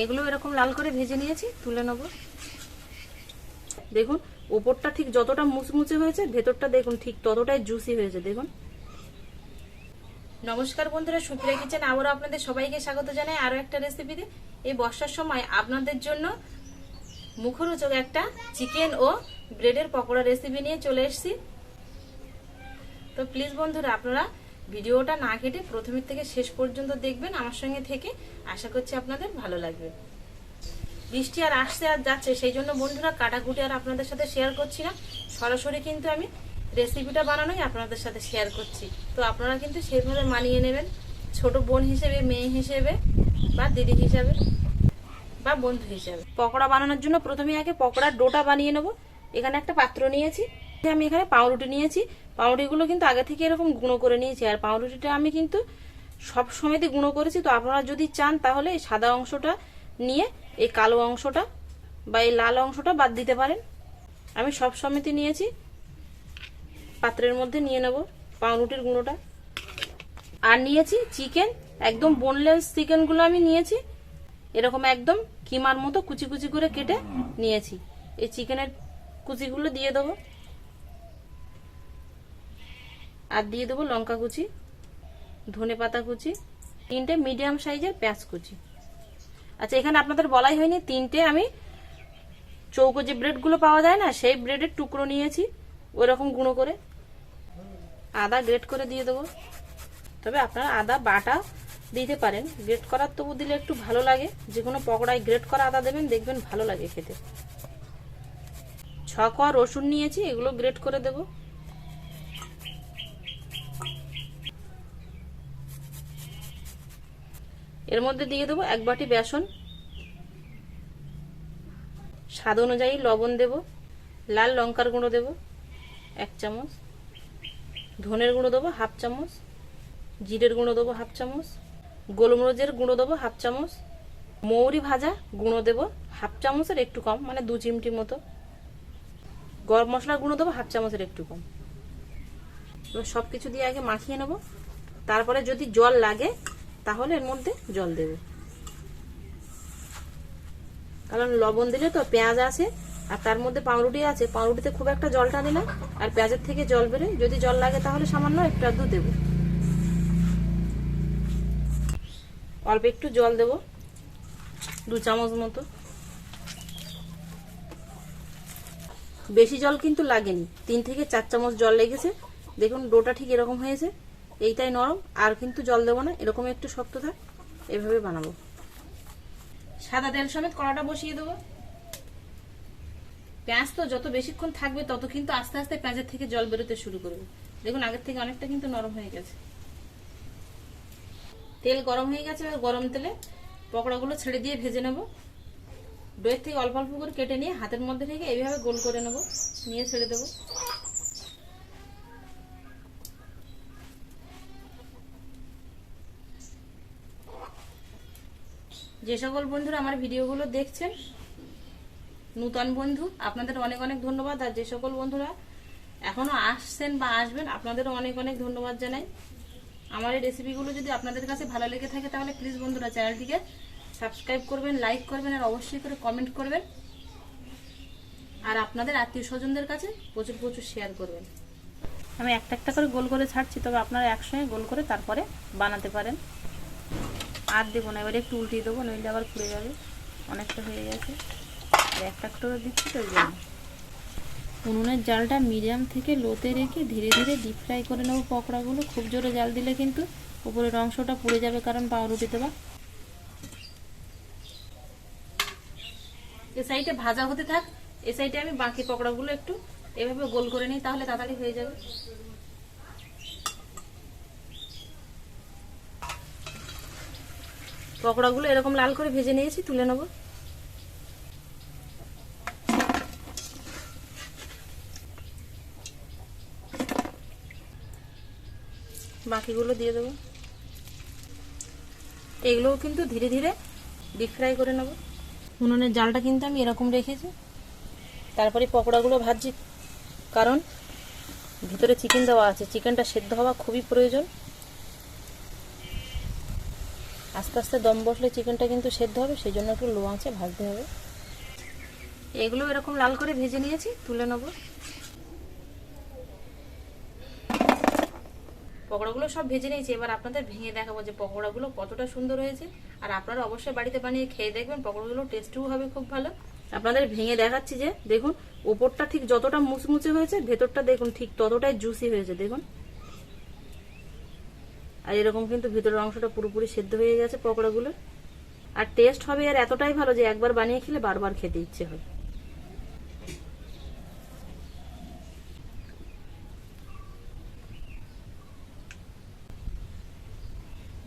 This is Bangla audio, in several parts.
এগুলো এরকম লাল করে ভেজে নিয়েছি, তুলে নেব। দেখুন উপরটা ঠিক যতটা মুচমুচে হয়েছে, ভেতরটা দেখুন ঠিক ততটাই জুসি হয়েছে। দেখুন। নমস্কার বন্ধুরা, সুপ্রিয়া কিচেন আবারও আপনাদের সবাইকে স্বাগত জানাই আরো একটা রেসিপিতে। এই বর্ষার সময় আপনাদের জন্য মুখরোচক একটা চিকেন ও ব্রেডের পকোড়া রেসিপি নিয়ে চলে এসেছি। তো প্লিজ বন্ধুরা, আপনারা ভিডিওটা না কেটে প্রথমের থেকে শেষ পর্যন্ত দেখবেন আমার সঙ্গে থেকে। আশা করছি আপনাদের ভালো লাগবে। বৃষ্টি আর আসছে আর যাচ্ছে, সেই জন্য বন্ধুরা কাটাকুটি আর আপনাদের সাথে শেয়ার করছি না, সরাসরি কিন্তু আমি রেসিপিটা বানানোই আপনাদের সাথে শেয়ার করছি। তো আপনারা কিন্তু সেইভাবে মানিয়ে নেবেন, ছোট বোন হিসেবে, মেয়ে হিসেবে, বা দিদি হিসাবে, বা বন্ধু হিসাবে। পকোড়া বানানোর জন্য প্রথমে আগে পকোড়ার ডোটা বানিয়ে নেব। এখানে একটা পাত্র নিয়েছি, আমি এখানে পাউরুটি নিয়েছি। পাউরুটিগুলো কিন্তু আগে থেকে এরকম গুঁড়ো করে নিয়েছি, আর পাউরুটিটা আমি কিন্তু সব সময়তে গুঁড়ো করেছি। তো আপনারা যদি চান তাহলে এই সাদা অংশটা নিয়ে এই কালো অংশটা বা এই লাল অংশটা বাদ দিতে পারেন। আমি সব সময়তে নিয়েছি। পাত্রের মধ্যে নিয়ে নেব পাউরুটির গুঁড়োটা। আর নিয়েছি চিকেন, একদম বোনলেস চিকেনগুলো আমি নিয়েছি, এরকম একদম কিমার মতো কুচি কুচি করে কেটে নিয়েছি। এই চিকেনের কুচিগুলো দিয়ে দেবো, আর দিয়ে দেবো লঙ্কা কুচি, ধনে পাতা কুচি, 3টে মিডিয়াম সাইজের পেঁয়াজ কুচি। আচ্ছা, এখানে আপনাদের বলাই হয়নি, 3টে আমি চৌকো যে ব্রেডগুলো পাওয়া যায় না, সেই ব্রেডের টুকরো নিয়েছি ওইরকম গুঁড়ো করে। আদা গ্রেট করে দিয়ে দেবো, তবে আপনারা আদা বাটা দিতে পারেন, গ্রেট করার তবু দিলে একটু ভালো লাগে। যে কোনো পকোড়ায় গ্রেট করা আদা দেবেন, দেখবেন ভালো লাগে খেতে। 6 কোয়া রসুন নিয়েছি, এগুলো গ্রেট করে দেব। এর মধ্যে দিয়ে দেবো 1 বাটি বেসন, স্বাদ অনুযায়ী লবণ দেব, লাল লঙ্কার গুঁড়ো দেব 1 চামচ, ধনের গুঁড়ো দেবো 1/2 চামচ, জিরের গুঁড়ো দেবো 1/2 চামচ, গোলমরিচের গুঁড়ো দেবো 1/2 চামচ, মৌরি ভাজা গুঁড়ো দেবো 1/2 চামচের একটু কম, মানে 2 চিমটি মতো, গরম মশলার গুঁড়ো দেবো 1/2 চামচের একটু কম। এবার সবকিছু দিয়ে আগে মাখিয়ে নেব, তারপরে যদি জল লাগে তাহলে এর মধ্যে জল দেব। কারণ লবণ দিলে তো পেঁয়াজ আছে আর তার মধ্যে পাউরুটি আছে, পাউরুটিতে খুব একটা জল টানে না, আর পেঁয়াজের থেকে জল বেরোয়। যদি জল লাগে তাহলে সামান্য একটু আধটু দেব। অল্প একটু জল দেব, 2 চামচ মতো। বেশি জল কিন্তু লাগেনি, 3 থেকে 4 চামচ জল লেগেছে। দেখুন ডোটা ঠিক এরকম হয়েছে, এইটাই নরম, আর কিন্তু জল দেবো না, এরকম একটু শক্ত থাক, এভাবে বানাবো। সাদা তেল সমেত কড়াটা বসিয়ে দেবো। পেঁয়াজ তো যত বেশিক্ষণ থাকবে তত কিন্তু আস্তে আস্তে পেঁয়াজের থেকে জল বেরোতে শুরু করবে। দেখুন আগের থেকে অনেকটা কিন্তু নরম হয়ে গেছে। তেল গরম হয়ে গেছে, গরম তেলে পকোড়াগুলো ছেড়ে দিয়ে ভেজে নেব। ডোয়ের থেকে অল্প অল্প করে কেটে নিয়ে হাতের মধ্যে থেকে এইভাবে গোল করে নেব, নিয়ে ছেড়ে দেবো। যে সকল বন্ধুরা আমার ভিডিওগুলো দেখছেন, নূতন বন্ধু, আপনাদের অনেক অনেক ধন্যবাদ। আর যে সকল বন্ধুরা এখনো আসছেন বা আসবেন, আপনাদেরও অনেক অনেক ধন্যবাদ জানাই। আমার এই রেসিপিগুলো যদি আপনাদের কাছে ভালো লেগে থাকে তাহলে প্লিজ বন্ধুরা চ্যানেলটিকে সাবস্ক্রাইব করবেন, লাইক করবেন, আর অবশ্যই করে কমেন্ট করবেন। আর আপনাদের আত্মীয় স্বজনদের কাছে প্রচুর প্রচুর শেয়ার করবেন। আমি একটা একটা করে গোল করে ছাড়ছি, তবে আপনারা একসঙ্গে গোল করে তারপরে বানাতে পারেন। আর দেবো না, এবারে একটু উল্টিয়ে দেবো, নইলে আবার পুড়ে যাবে। অনেকটা হয়ে গেছে, আর একটা করে দিচ্ছি তো। উনুনের জালটা মিডিয়াম থেকে লোতে রেখে ধীরে ধীরে ডিপ ফ্রাই করে নেবো পকোড়াগুলো। খুব জোরে জাল দিলে কিন্তু উপরের অংশটা পুড়ে যাবে, কারণ পাউরুটি দেবা। এ সাইডে ভাজা হতে থাক, এ সাইডে আমি বাকি পকোড়াগুলো একটু এভাবে গোল করে নিই, তাহলে তাড়াতাড়ি হয়ে যাবে। পকোড়াগুলো এরকম লাল করে ভেজে নিয়েছি, তুলে নেব। বাকিগুলো দিয়ে দেবো। এগুলোও কিন্তু ধীরে ধীরে ডিপ ফ্রাই করে নেব। উনুনের জালটা কিন্তু আমি এরকম রেখেছি, তারপরে পকোড়াগুলো ভাজছি, কারণ ভিতরে চিকেন দেওয়া আছে, চিকেনটা সেদ্ধ হওয়া খুবই প্রয়োজন। আস্তে আস্তে দম বসলে চিকেনটা কিন্তু সেদ্ধ হবে, সেই জন্য একটু লো আঁচে ভাজতে হবে। এগুলো এরকম লাল করে ভেজে নিয়েছি, তুলে নেব। পকোড়াগুলো সব ভেজে নিয়েছি, এবার আপনাদের ভেঙে দেখাবো যে পকোড়াগুলো কতটা সুন্দর হয়েছে। আর আপনারা অবশ্যই বাড়িতে বানিয়ে খেয়ে দেখবেন, পকোড়াগুলো টেস্টিও হবে খুব ভালো। আপনাদের ভেঙে দেখাচ্ছি যে দেখুন, ওপরটা ঠিক যতটা মুচমুচে হয়েছে, ভেতরটা দেখুন ঠিক ততটাই জুসি হয়েছে দেখুন। আর এরকম কিন্তু ভেতরের অংশটা পুরোপুরি সেদ্ধ হয়ে গেছে পকোড়াগুলো। আর টেস্ট হবে আর এতটাই ভালো যে একবার বানিয়ে খেলে বারবার খেতে ইচ্ছে হয়।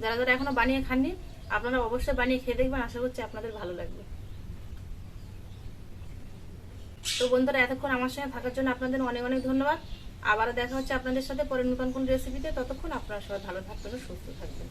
যারা যারা এখনো বানিয়ে খাননি, আপনারা অবশ্যই বানিয়ে খেয়ে দেখবেন, আশা করছি আপনাদের ভালো লাগবে। তো বন্ধুরা, এতক্ষণ আমার সঙ্গে থাকার জন্য আপনাদের অনেক অনেক ধন্যবাদ। আবারও দেখা হচ্ছে আপনাদের সাথে পরে নতুন কোন রেসিপিতে। ততক্ষণ আপনারা সবাই ভালো থাকবেন ও সুস্থ থাকবেন।